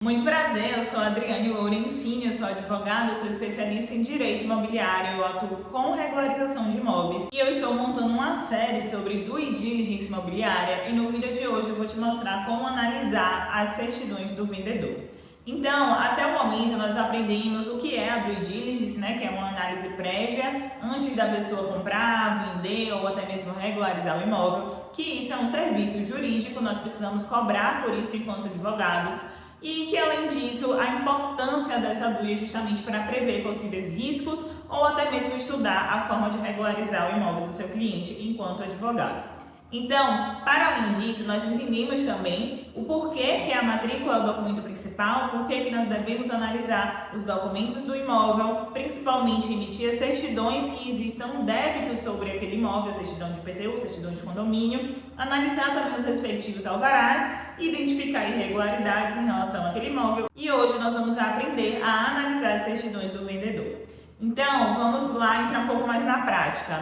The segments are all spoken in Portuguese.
Muito prazer, eu sou a Adriane Lourencini, eu sou advogada, eu sou especialista em direito imobiliário, eu atuo com regularização de imóveis e eu estou montando uma série sobre due diligence imobiliária e no vídeo de hoje eu vou te mostrar como analisar as certidões do vendedor. Então, até o momento nós aprendemos o que é a due diligence, que é uma análise prévia antes da pessoa comprar, vender ou até mesmo regularizar o imóvel, que isso é um serviço jurídico, nós precisamos cobrar por isso enquanto advogados. E que, além disso, a importância dessa due é justamente para prever possíveis riscos ou até mesmo estudar a forma de regularizar o imóvel do seu cliente enquanto advogado. Então, para além disso, nós entendemos também o porquê que a matrícula é o documento principal, porquê que nós devemos analisar os documentos do imóvel, principalmente emitir as certidões que existam débitos sobre aquele imóvel, certidão de IPTU, certidão de condomínio, analisar também os respectivos alvarás, identificar irregularidades em relação àquele imóvel. E hoje nós vamos aprender a analisar as certidões do vendedor. Então, vamos lá entrar um pouco mais na prática,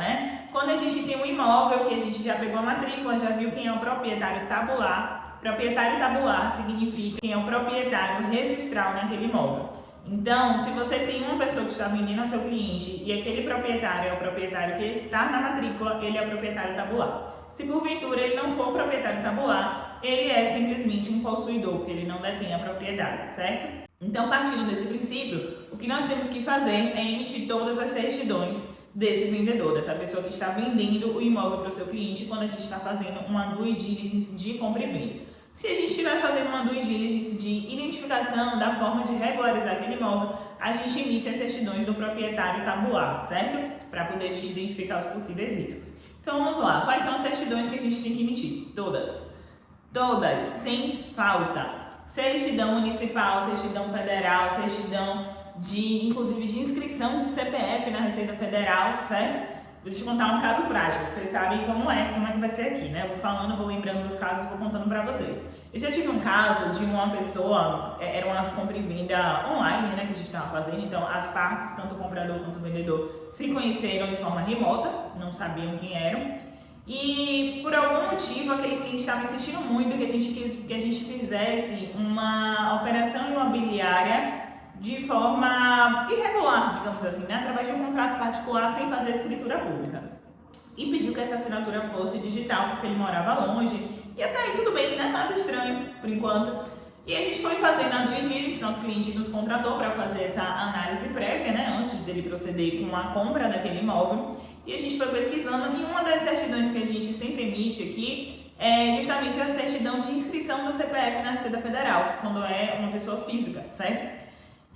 Quando a gente tem um imóvel que a gente já pegou a matrícula, já viu quem é o proprietário tabular. Proprietário tabular significa quem é o proprietário registral naquele imóvel. Então, se você tem uma pessoa que está vendendo ao seu cliente e aquele proprietário é o proprietário que está na matrícula, ele é o proprietário tabular. Se porventura ele não for proprietário tabular, ele é simplesmente um possuidor, porque ele não detém a propriedade, certo? Então, partindo desse princípio, o que nós temos que fazer é emitir todas as certidões desse vendedor, dessa pessoa que está vendendo o imóvel para o seu cliente quando a gente está fazendo uma due diligence de compra e venda. Se a gente estiver fazendo uma due diligence de identificação da forma de regularizar aquele imóvel, a gente emite as certidões do proprietário tabular, certo? Para poder a gente identificar os possíveis riscos. Então vamos lá, quais são as certidões que a gente tem que emitir? Todas, sem falta. Certidão municipal, certidão federal, certidão inclusive de inscrição de CPF na Receita Federal, certo? Vou te contar um caso prático, que vocês sabem como é que vai ser aqui, Eu vou falando, vou lembrando dos casos e vou contando pra vocês. Eu já tive um caso de uma pessoa, era uma compra e venda online, que a gente estava fazendo, então as partes, tanto o comprador quanto o vendedor, se conheceram de forma remota, não sabiam quem eram. E por algum motivo aquele cliente estava insistindo muito que a gente fizesse uma operação imobiliária de forma irregular, digamos assim, através de um contrato particular sem fazer escritura pública. E pediu que essa assinatura fosse digital, porque ele morava longe. E até aí tudo bem, nada estranho por enquanto. E a gente foi fazendo a due diligence, nosso cliente nos contratou para fazer essa análise prévia, antes dele proceder com a compra daquele imóvel. E a gente foi pesquisando e uma das certidões que a gente sempre emite aqui é justamente a certidão de inscrição do CPF na Receita Federal, quando é uma pessoa física, certo?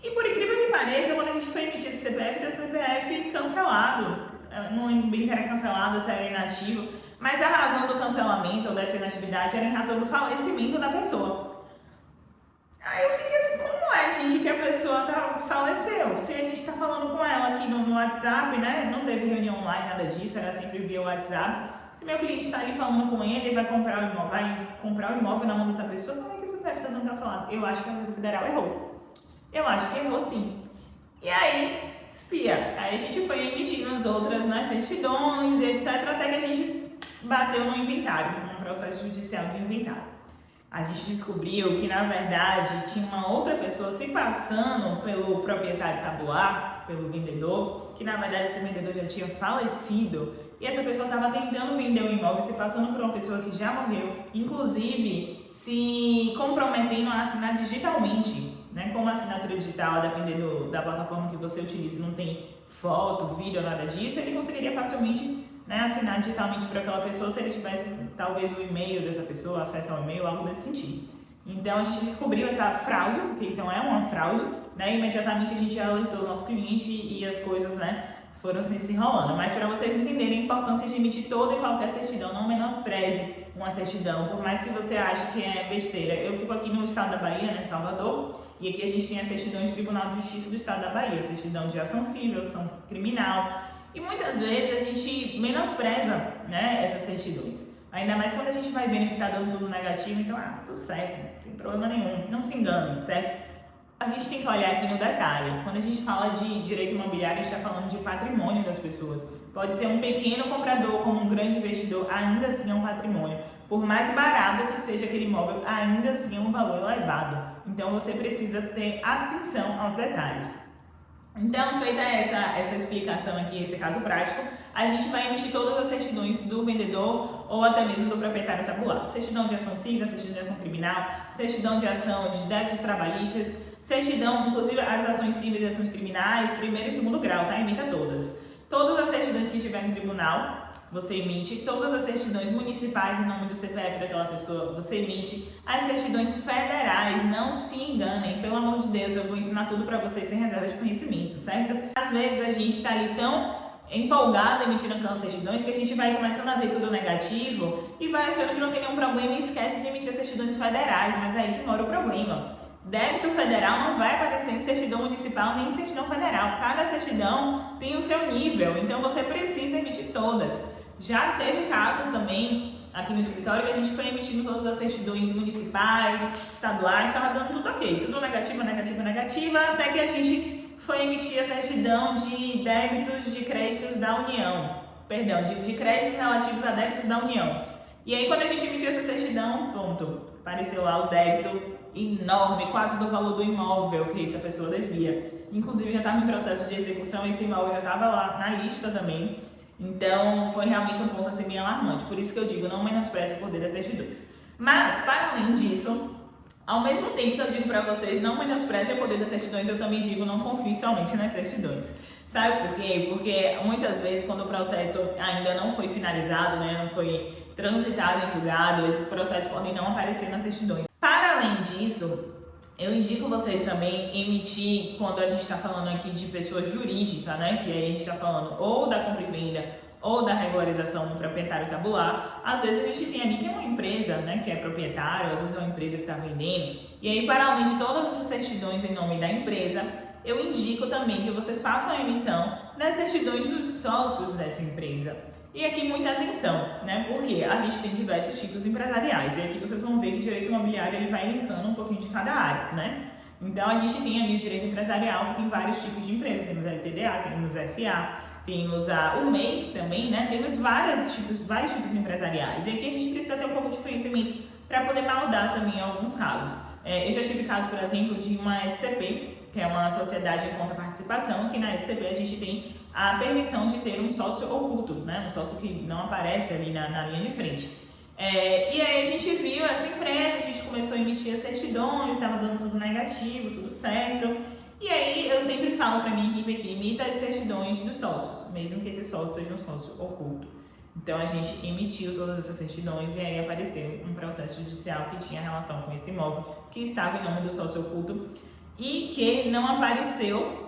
E por incrível que pareça, quando a gente foi emitir esse CPF, deu CPF cancelado. Não lembro bem se era cancelado ou se era inativo, mas a razão do cancelamento ou dessa inatividade era em razão do falecimento da pessoa. Aí eu fiquei assim, como é, gente, que a pessoa faleceu? Se a gente está falando com ela aqui no WhatsApp, Não teve reunião online, nada disso, era sempre via WhatsApp. Se meu cliente está ali falando com ele vai comprar o imóvel na mão dessa pessoa, como é que o CPF está dando cancelado? Eu acho que a Receita Federal errou. Eu acho que errou sim. E aí, espia. Aí a gente foi emitindo as outras certidões e etc. Até que a gente bateu no inventário, num processo judicial de inventário. A gente descobriu que, na verdade, tinha uma outra pessoa se passando pelo proprietário tabular, pelo vendedor, que na verdade esse vendedor já tinha falecido e essa pessoa estava tentando vender o imóvel, se passando por uma pessoa que já morreu, inclusive se comprometendo a assinar digitalmente, Como a assinatura digital, dependendo da plataforma que você utiliza, não tem foto, vídeo, nada disso, ele conseguiria facilmente assinar digitalmente para aquela pessoa se ele tivesse talvez o e-mail dessa pessoa, acesso ao e-mail, algo desse sentido. Então a gente descobriu essa fraude, porque isso não é uma fraude, Imediatamente a gente alertou o nosso cliente e as coisas, foram se enrolando. Mas para vocês entenderem a importância de emitir toda e qualquer certidão, não menospreze uma certidão, por mais que você ache que é besteira. Eu fico aqui no estado da Bahia, em Salvador, e aqui a gente tem a certidão de Tribunal de Justiça do estado da Bahia, certidão de ação civil, ação criminal, e muitas vezes a gente menospreza, essas certidões. Ainda mais quando a gente vai vendo que está dando tudo negativo, então, tá tudo certo, não tem problema nenhum, não se enganem, certo? A gente tem que olhar aqui no detalhe. Quando a gente fala de direito imobiliário, a gente está falando de patrimônio das pessoas. Pode ser um pequeno comprador como um grande investidor, ainda assim é um patrimônio. Por mais barato que seja aquele imóvel, ainda assim é um valor elevado. Então você precisa ter atenção aos detalhes. Então, feita essa explicação aqui, esse caso prático, a gente vai emitir todas as certidões do vendedor ou até mesmo do proprietário tabular. Certidão de ação civil, certidão de ação criminal, certidão de ação de débitos trabalhistas, certidão, inclusive as ações civis e ações criminais, primeiro e segundo grau, tá? Emita todas. Todas as certidões que estiver no tribunal, você emite. Todas as certidões municipais em nome do CPF daquela pessoa, você emite. As certidões federais, não se enganem, pelo amor de Deus, eu vou ensinar tudo pra vocês sem reserva de conhecimento, certo? Às vezes a gente tá ali tão empolgado emitindo aquelas certidões que a gente vai começando a ver tudo negativo e vai achando que não tem nenhum problema e esquece de emitir as certidões federais, mas é aí que mora o problema. Débito federal não vai aparecer em certidão municipal nem em certidão federal. Cada certidão tem o seu nível, então você precisa emitir todas. Já teve casos também aqui no escritório que a gente foi emitindo todas as certidões municipais, estaduais, estava dando tudo ok, tudo negativa, até que a gente foi emitir a certidão de débitos de créditos da União, de créditos relativos a débitos da União. E aí quando a gente emitiu essa certidão, pronto, apareceu lá o débito enorme, quase do valor do imóvel que essa pessoa devia. Inclusive já estava em processo de execução, esse imóvel já estava lá na lista também. Então foi realmente um ponto assim bem alarmante. Por isso que eu digo, não menospreze o poder das certidões. Mas, para além disso, ao mesmo tempo que eu digo para vocês, não menospreze o poder das certidões, eu também digo, não confie somente nas certidões. Sabe por quê? Porque muitas vezes quando o processo ainda não foi finalizado, né, não foi transitado em julgado, esses processos podem não aparecer nas certidões. Para além disso, eu indico vocês também emitir, quando a gente está falando aqui de pessoa jurídica, né, que aí a gente está falando ou da compra e venda ou da regularização do proprietário tabular, às vezes a gente tem ali que é uma empresa, né, que é proprietário, às vezes é uma empresa que está vendendo, e aí para além de todas essas certidões em nome da empresa, eu indico também que vocês façam a emissão das certidões dos sócios dessa empresa. E aqui muita atenção, né? Porque a gente tem diversos tipos empresariais. E aqui vocês vão ver que o direito imobiliário ele vai linkando um pouquinho de cada área, né? Então a gente tem ali o direito empresarial que tem vários tipos de empresas. Temos a LTDA, temos SA, temos o MEI também, né? Temos vários tipos empresariais. E aqui a gente precisa ter um pouco de conhecimento para poder maldar também em alguns casos. Eu já tive caso, por exemplo, de uma SCP, que é uma sociedade de conta participação, que na SCP a gente tem a permissão de ter um sócio oculto, né? Um sócio que não aparece ali na linha de frente. E aí a gente viu essa empresa, a gente começou a emitir as certidões, estava dando tudo negativo, tudo certo. E aí eu sempre falo para minha equipe aqui, emita as certidões dos sócios, mesmo que esse sócio seja um sócio oculto. Então a gente emitiu todas essas certidões e aí apareceu um processo judicial que tinha relação com esse imóvel, que estava em nome do sócio oculto e que não apareceu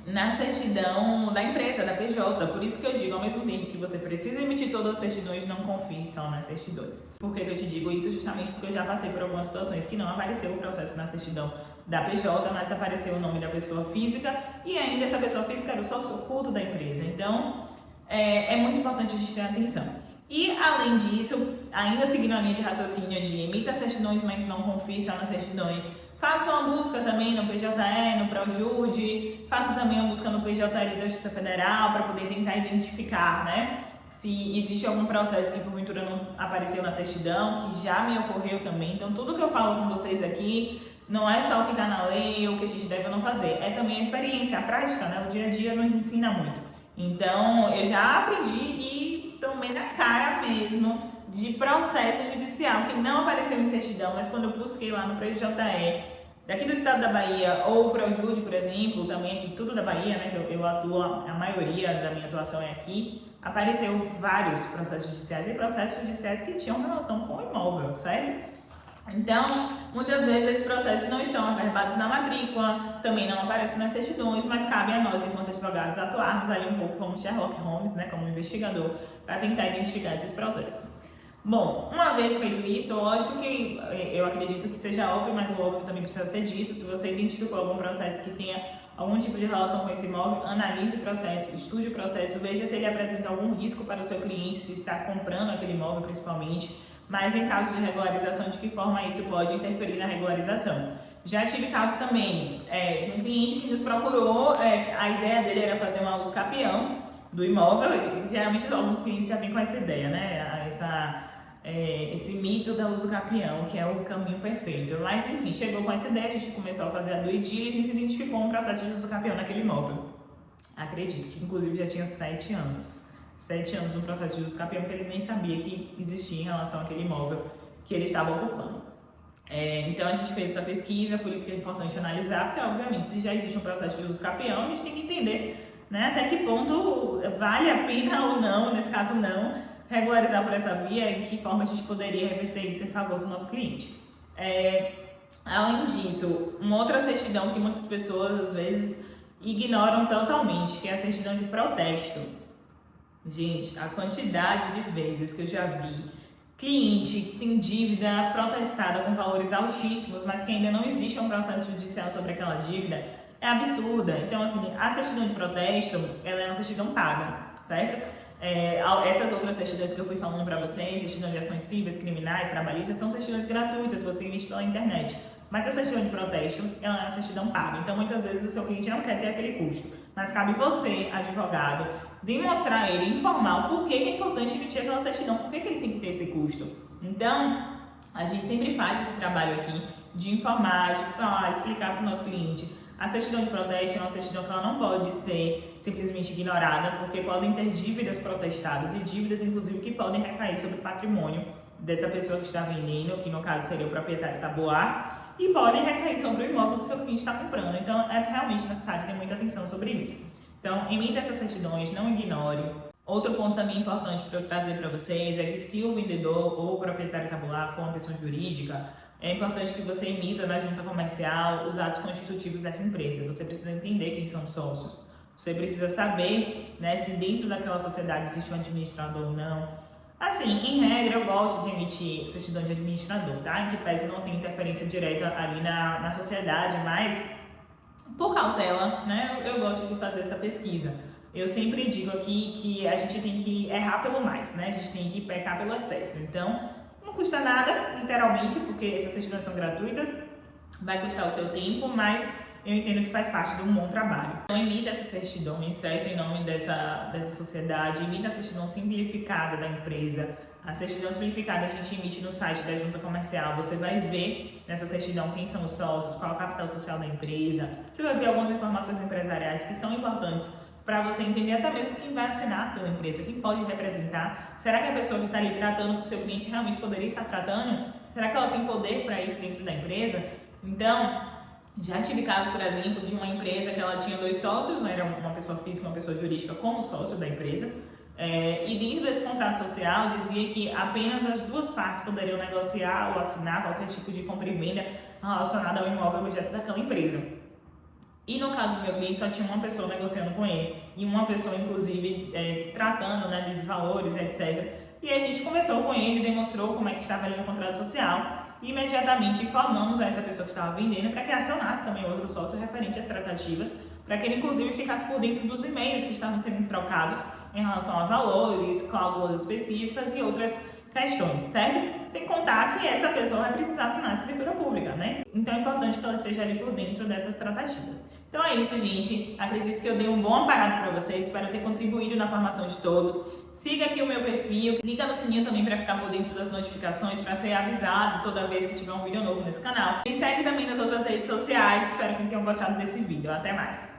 na certidão da empresa, da PJ. Por isso que eu digo, ao mesmo tempo que você precisa emitir todas as certidões, não confie só nas certidões. Por que eu te digo isso? Justamente porque eu já passei por algumas situações que não apareceu o processo na certidão da PJ, mas apareceu o nome da pessoa física e ainda essa pessoa física era o sócio oculto da empresa. Então, é muito importante a gente ter atenção. E, além disso, ainda seguindo a linha de raciocínio de emita certidões, mas não confie só nas certidões, faça uma busca também no PJE, no Projude, faça também uma busca no PJL da Justiça Federal para poder tentar identificar, né, se existe algum processo que porventura não apareceu na certidão, que já me ocorreu também. Então, tudo que eu falo com vocês aqui não é só o que está na lei ou o que a gente deve ou não fazer, é também a experiência, a prática, né, o dia a dia nos ensina muito. Então, eu já aprendi e tomei na cara mesmo de processo judicial que não apareceu em certidão, mas quando eu busquei lá no PJE, daqui do estado da Bahia, ou o Projude, por exemplo, também aqui tudo da Bahia, né, que eu atuo, a maioria da minha atuação é aqui, apareceu vários processos judiciais e processos judiciais que tinham relação com o imóvel, certo? Então, muitas vezes esses processos não estão averbados na matrícula, também não aparecem nas certidões, mas cabe a nós, enquanto advogados, atuarmos ali um pouco como Sherlock Holmes, né, como investigador, para tentar identificar esses processos. Bom, uma vez feito isso, lógico que eu acredito que seja óbvio, mas o óbvio também precisa ser dito. Se você identificou algum processo que tenha algum tipo de relação com esse imóvel, analise o processo, estude o processo, veja se ele apresenta algum risco para o seu cliente, se está comprando aquele imóvel principalmente, mas em caso de regularização, de que forma isso pode interferir na regularização. Já tive caso também de um cliente que nos procurou, a ideia dele era fazer uma luz capião do imóvel, e geralmente alguns clientes já vêm com essa ideia, né? esse mito da usucapião, que é o caminho perfeito. Mas enfim, chegou com essa ideia, a gente começou a fazer a due diligence e identificou um processo de usucapião naquele imóvel. Acredito que inclusive já tinha 7 anos. 7 anos no processo de usucapião, que ele nem sabia que existia em relação àquele imóvel que ele estava ocupando. Então a gente fez essa pesquisa, por isso que é importante analisar, porque obviamente se já existe um processo de usucapião, a gente tem que entender, né, até que ponto vale a pena ou não, nesse caso não, regularizar por essa via e de que forma a gente poderia reverter isso em favor do nosso cliente. Além disso, uma outra certidão que muitas pessoas às vezes ignoram totalmente, que é a certidão de protesto. Gente, a quantidade de vezes que eu já vi cliente que tem dívida protestada com valores altíssimos, mas que ainda não existe um processo judicial sobre aquela dívida, é absurda. Então, assim, a certidão de protesto, ela é uma certidão paga, certo? Essas outras certidões que eu fui falando para vocês, certidão de ações cíveis, criminais, trabalhistas, são certidões gratuitas, você emite pela internet. Mas a certidão de protesto, ela é uma certidão paga. Então, muitas vezes, o seu cliente não quer ter aquele custo. Mas cabe você, advogado, demonstrar a ele, informar o porquê que é importante emitir aquela certidão, por que ele tem que ter esse custo. Então, a gente sempre faz esse trabalho aqui de informar, de falar, explicar para o nosso cliente. A certidão de protesto é uma certidão que ela não pode ser simplesmente ignorada, porque podem ter dívidas protestadas e dívidas, inclusive, que podem recair sobre o patrimônio dessa pessoa que está vendendo, que no caso seria o proprietário tabuar, e podem recair sobre o imóvel que o seu cliente está comprando. Então, é realmente necessário ter muita atenção sobre isso. Então, emita essas certidões, não ignore. Outro ponto também importante para eu trazer para vocês é que se o vendedor ou o proprietário tabular for uma pessoa jurídica, é importante que você emita na junta comercial os atos constitutivos dessa empresa. Você precisa entender quem são os sócios. Você precisa saber, né, se dentro daquela sociedade existe um administrador ou não. Assim, em regra, eu gosto de emitir certidão de administrador, tá? Em que pese não ter interferência direta ali na sociedade, mas por cautela, né, eu gosto de fazer essa pesquisa. Eu sempre digo aqui que a gente tem que errar pelo mais, né? A gente tem que pecar pelo excesso. Então, não custa nada, literalmente, porque essas certidões são gratuitas, vai custar o seu tempo, mas eu entendo que faz parte de um bom trabalho. Então, emita essa certidão, certo? Em nome dessa sociedade, emita a certidão simplificada da empresa. A certidão simplificada a gente emite no site da junta comercial. Você vai ver nessa certidão quem são os sócios, qual é o capital social da empresa. Você vai ver algumas informações empresariais que são importantes para você entender até mesmo quem vai assinar pela empresa, quem pode representar. Será que a pessoa que está ali tratando com o seu cliente realmente poderia estar tratando? Será que ela tem poder para isso dentro da empresa? Então, já tive casos, por exemplo, de uma empresa que ela tinha 2 sócios, não era uma pessoa física, uma pessoa jurídica como sócio da empresa, e dentro desse contrato social dizia que apenas as 2 partes poderiam negociar ou assinar qualquer tipo de compra e venda relacionada ao imóvel objeto daquela empresa. E no caso do meu cliente só tinha uma pessoa negociando com ele e uma pessoa inclusive tratando, né, de valores, etc. E aí a gente conversou com ele, demonstrou como é que estava ali no contrato social e imediatamente informamos a essa pessoa que estava vendendo para que acionasse também outro sócio referente às tratativas, para que ele inclusive ficasse por dentro dos e-mails que estavam sendo trocados em relação a valores, cláusulas específicas e outras questões, certo? Sem contar que essa pessoa vai precisar assinar a escritura pública, né? Então é importante que ela esteja ali por dentro dessas tratativas. Então é isso, gente. Acredito que eu dei um bom aparato para vocês, espero ter contribuído na formação de todos. Siga aqui o meu perfil, clica no sininho também para ficar por dentro das notificações, para ser avisado toda vez que tiver um vídeo novo nesse canal. Me segue também nas outras redes sociais, espero que tenham gostado desse vídeo. Até mais!